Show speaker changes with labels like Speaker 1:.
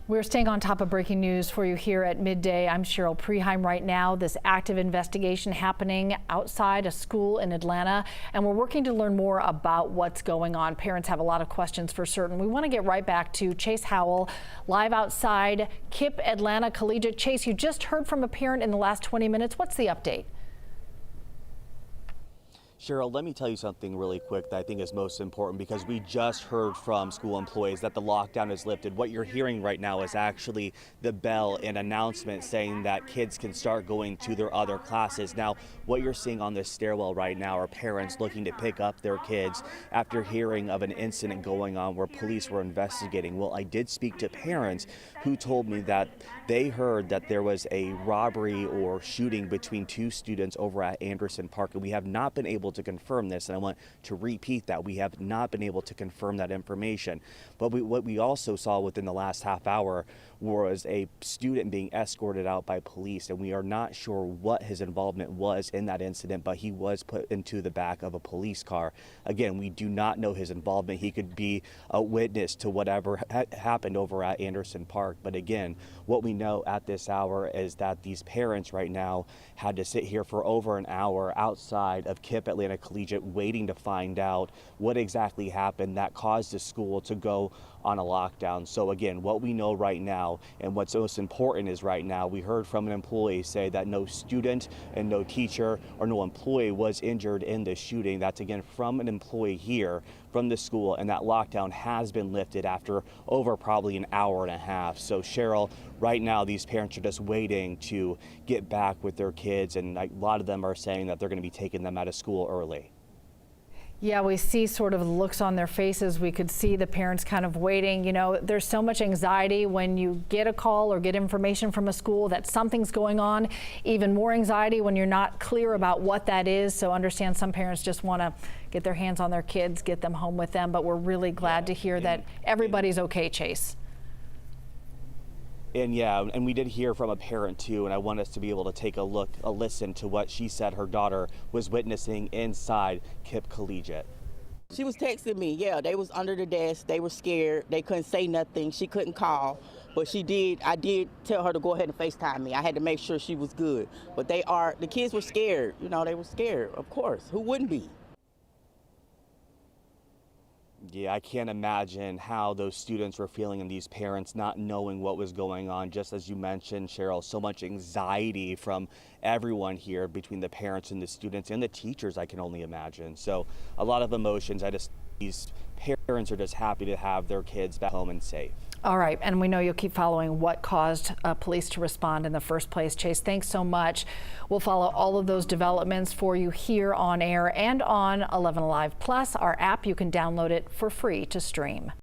Speaker 1: We're staying on top of breaking news for you here at midday. I'm Cheryl Preheim. Right now, this active investigation happening outside a school in Atlanta, and we're working to learn more about what's going on. Parents have a lot of questions for certain. We want to get right back to Chase Houle, live outside KIPP Atlanta Collegiate. Chase, you just heard from a parent in the last 20 minutes. What's the update?
Speaker 2: Cheryl, let me tell you something really quick that I think is most important, because we just heard from school employees that the lockdown is lifted. What you're hearing right now is actually the bell and announcement saying that kids can start going to their other classes. Now, what you're seeing on this stairwell right now are parents looking to pick up their kids after hearing of an incident going on where police were investigating. Well, I did speak to parents who told me that they heard that there was a robbery or shooting between two students over at Anderson Park, and we have not been able to confirm this, and I want to repeat that we have not been able to confirm that information. But what we also saw within the last half hour was a student being escorted out by police, and we are not sure what his involvement was in that incident, but he was put into the back of a police car. Again, we do not know his involvement. He could be a witness to whatever happened over at Anderson Park. But again, what we know at this hour is that these parents right now had to sit here for over an hour outside of KIPP Atlanta Collegiate waiting to find out what exactly happened that caused the school to go on a lockdown. So again, what we know right now, and what's most important is right now, we heard from an employee say that no student and no teacher or no employee was injured in this shooting. That's again from an employee here from the school, and that lockdown has been lifted after over probably an hour and a half. So Cheryl, right now these parents are just waiting to get back with their kids, and a lot of them are saying that they're going to be taking them out of school early.
Speaker 1: Yeah, we see sort of looks on their faces. We could see the parents kind of waiting. You know, there's so much anxiety when you get a call or get information from a school that something's going on. Even more anxiety when you're not clear about what that is. So understand some parents just want to get their hands on their kids, get them home with them. But we're really glad to hear that everybody's okay, Chase.
Speaker 2: And yeah, and we did hear from a parent too, and I want us to be able to take a listen to what she said her daughter was witnessing inside KIPP Collegiate.
Speaker 3: She was texting me, yeah, they was under the desk, they were scared, they couldn't say nothing, she couldn't call, but I did tell her to go ahead and FaceTime me. I had to make sure she was good, but the kids were scared, you know, they were scared, of course, who wouldn't be?
Speaker 2: Yeah, I can't imagine how those students were feeling and these parents not knowing what was going on. Just as you mentioned, Cheryl, so much anxiety from everyone here between the parents and the students and the teachers, I can only imagine. So a lot of emotions. These parents are just happy to have their kids back home and safe.
Speaker 1: All right, and we know you'll keep following what caused police to respond in the first place. Chase, thanks so much. We'll follow all of those developments for you here on air and on 11 Alive Plus, our app. You can download it for free to stream.